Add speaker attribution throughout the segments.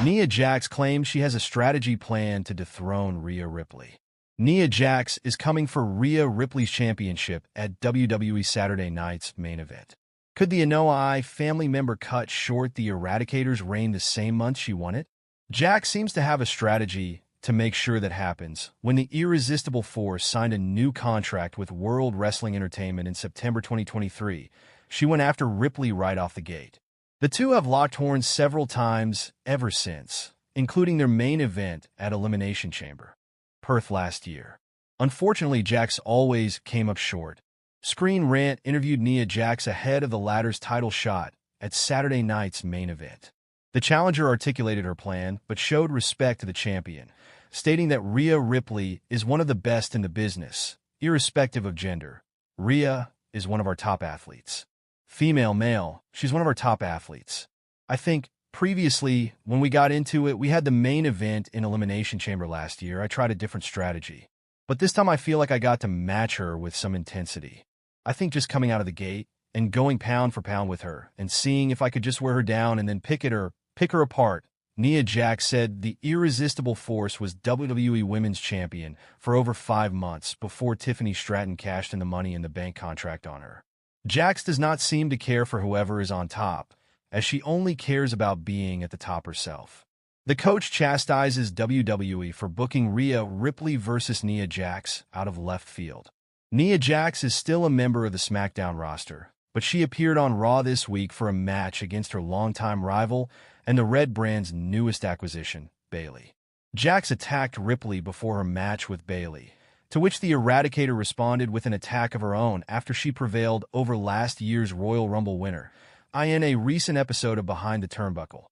Speaker 1: Nia Jax claims she has a strategy plan to dethrone Rhea Ripley. Nia Jax is coming for Rhea Ripley's championship at WWE Saturday Night's main event. Could the Anoa'i family member cut short the Eradicator's reign the same month she won it? Jax seems to have a strategy to make sure that happens. When the Irresistible Force signed a new contract with World Wrestling Entertainment in September 2023, she went after Ripley right off the gate. The two have locked horns several times ever since, including their main event at Elimination Chamber, Perth last year. Unfortunately, Jax always came up short. Screen Rant interviewed Nia Jax ahead of the latter's title shot at Saturday Night's main event. The challenger articulated her plan, but showed respect to the champion, stating that Rhea Ripley is one of the best in the business, irrespective of gender. Rhea is one of our top athletes. Female, male, she's one of our top athletes. I think previously, when we got into it, we had the main event in Elimination Chamber last year. I tried a different strategy. But this time I feel like I got to match her with some intensity. I think just coming out of the gate and going pound for pound with her and seeing if I could just wear her down and then pick her apart. Nia Jax said the Irresistible Force was WWE Women's Champion for over 5 months before Tiffany Stratton cashed in the Money in the Bank contract on her. Jax does not seem to care for whoever is on top, as she only cares about being at the top herself. The coach chastises WWE for booking Rhea Ripley versus Nia Jax out of left field. Nia Jax is still a member of the SmackDown roster, but she appeared on Raw this week for a match against her longtime rival and the Red brand's newest acquisition, Bayley. Jax attacked Ripley before her match with Bayley, to which the Eradicator responded with an attack of her own after she prevailed over last year's Royal Rumble winner, in a recent episode of Behind the Turnbuckle.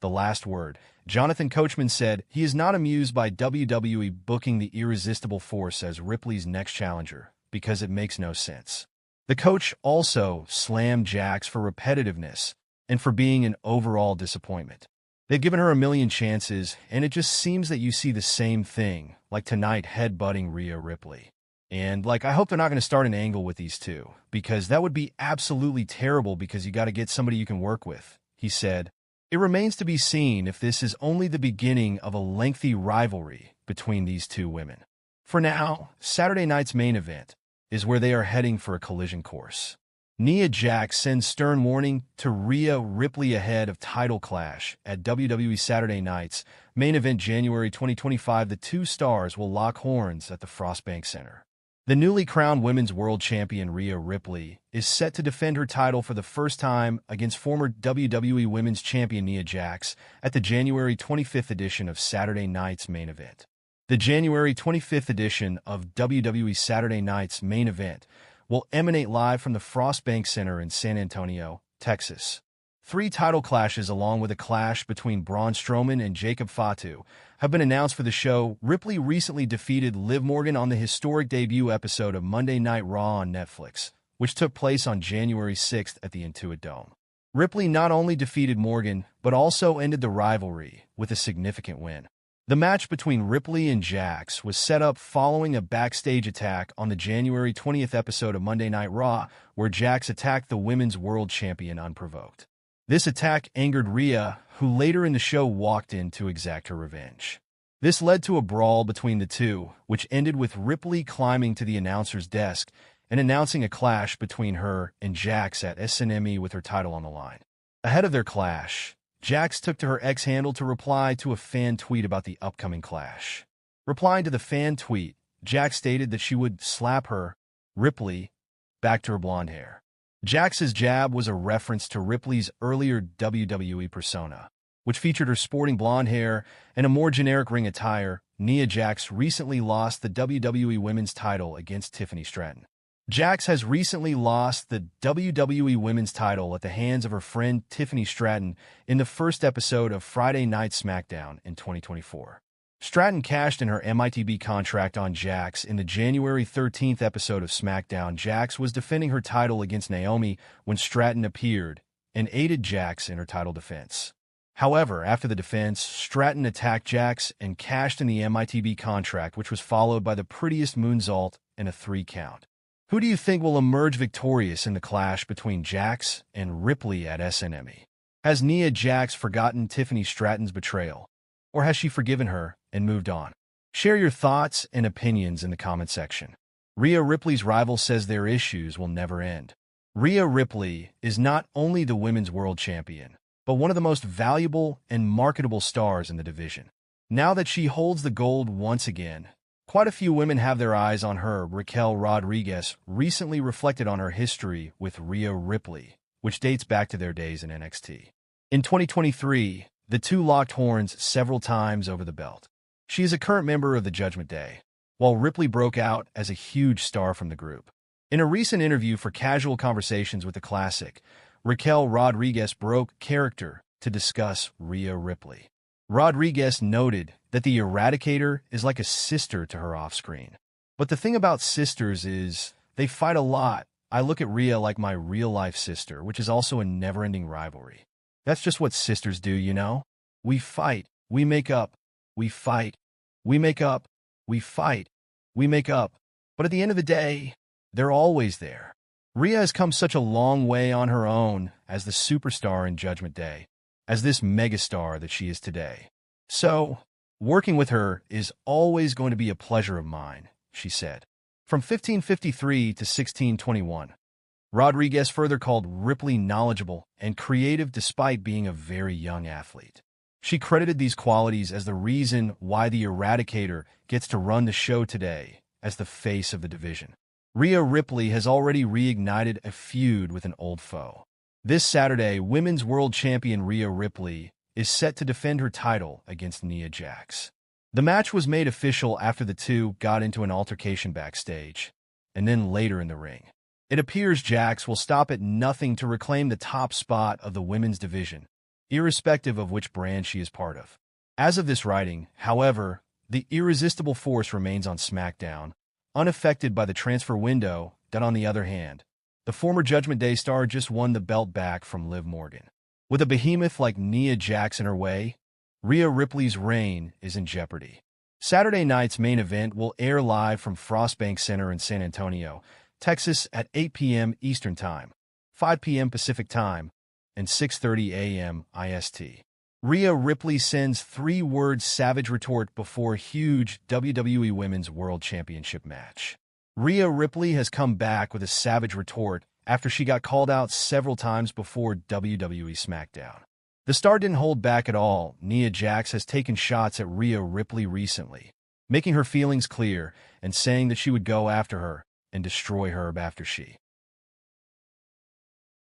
Speaker 1: The last word. Jonathan Coachman said he is not amused by WWE booking the Irresistible Force as Ripley's next challenger, because it makes no sense. The coach also slammed Jax for repetitiveness and for being an overall disappointment. They've given her a million chances, and it just seems that you see the same thing, like tonight headbutting Rhea Ripley. And, I hope they're not going to start an angle with these two, because that would be absolutely terrible because you got to get somebody you can work with, he said. It remains to be seen if this is only the beginning of a lengthy rivalry between these two women. For now, Saturday night's main event is where they are heading for a collision course. Nia Jax sends stern warning to Rhea Ripley ahead of title clash at WWE Saturday Night's main event January 2025. The two stars will lock horns at the Frostbank Center. The newly crowned Women's World Champion Rhea Ripley is set to defend her title for the first time against former WWE Women's Champion Nia Jax at the January 25th edition of Saturday Night's main event. The January 25th edition of WWE Saturday Night's main event will emanate live from the Frostbank Center in San Antonio, Texas. 3 title clashes along with a clash between Braun Strowman and Jacob Fatu have been announced for the show. Ripley recently defeated Liv Morgan on the historic debut episode of Monday Night Raw on Netflix, which took place on January 6th at the Intuit Dome. Ripley not only defeated Morgan, but also ended the rivalry with a significant win. The match between Ripley and Jax was set up following a backstage attack on the January 20th episode of Monday Night Raw, where Jax attacked the Women's World Champion unprovoked. This attack angered Rhea, who later in the show walked in to exact her revenge. This led to a brawl between the two, which ended with Ripley climbing to the announcer's desk and announcing a clash between her and Jax at SNME with her title on the line. Ahead of their clash, Jax took to her X handle to reply to a fan tweet about the upcoming clash. Replying to the fan tweet, Jax stated that she would slap her, Ripley, back to her blonde hair. Jax's jab was a reference to Ripley's earlier WWE persona, which featured her sporting blonde hair and a more generic ring attire. Nia Jax recently lost the WWE Women's title against Tiffany Stratton. Jax has recently lost the WWE Women's title at the hands of her friend Tiffany Stratton in the first episode of Friday Night SmackDown in 2024. Stratton cashed in her MITB contract on Jax in the January 13th episode of SmackDown. Jax was defending her title against Naomi when Stratton appeared and aided Jax in her title defense. However, after the defense, Stratton attacked Jax and cashed in the MITB contract, which was followed by the prettiest moonsault and a 3 count. Who do you think will emerge victorious in the clash between Jax and Ripley at SNME? Has Nia Jax forgotten Tiffany Stratton's betrayal? Or has she forgiven her and moved on? Share your thoughts and opinions in the comment section. Rhea Ripley's rival says their issues will never end. Rhea Ripley is not only the women's world champion, but one of the most valuable and marketable stars in the division. Now that she holds the gold once again, quite a few women have their eyes on her. Raquel Rodriguez recently reflected on her history with Rhea Ripley, which dates back to their days in NXT. In 2023, the two locked horns several times over the belt. She is a current member of the Judgment Day, while Ripley broke out as a huge star from the group. In a recent interview for Casual Conversations with the Classic, Raquel Rodriguez broke character to discuss Rhea Ripley. Rodriguez noted that the Eradicator is like a sister to her off-screen. But the thing about sisters is, they fight a lot. I look at Rhea like my real-life sister, which is also a never-ending rivalry. That's just what sisters do, you know? We fight, we make up, we fight, we make up, we fight, we make up. But at the end of the day, they're always there. Rhea has come such a long way on her own as the superstar in Judgment Day, as this megastar that she is today. So, working with her is always going to be a pleasure of mine, she said. From 1553 to 1621, Rodriguez further called Ripley knowledgeable and creative despite being a very young athlete. She credited these qualities as the reason why the Eradicator gets to run the show today as the face of the division. Rhea Ripley has already reignited a feud with an old foe. This Saturday, Women's World Champion Rhea Ripley is set to defend her title against Nia Jax. The match was made official after the two got into an altercation backstage, and then later in the ring. It appears Jax will stop at nothing to reclaim the top spot of the women's division, irrespective of which brand she is part of. As of this writing, however, the Irresistible Force remains on SmackDown, unaffected by the transfer window. That, on the other hand, the former Judgment Day star just won the belt back from Liv Morgan. With a behemoth like Nia Jax in her way, Rhea Ripley's reign is in jeopardy. Saturday night's main event will air live from Frostbank Center in San Antonio, Texas at 8 p.m. Eastern Time, 5 p.m. Pacific Time, and 6:30 a.m. IST. Rhea Ripley sends three-word savage retort before huge WWE Women's World Championship match. Rhea Ripley has come back with a savage retort after she got called out several times before WWE SmackDown. The star didn't hold back at all. Nia Jax has taken shots at Rhea Ripley recently, making her feelings clear and saying that she would go after her and destroy her after she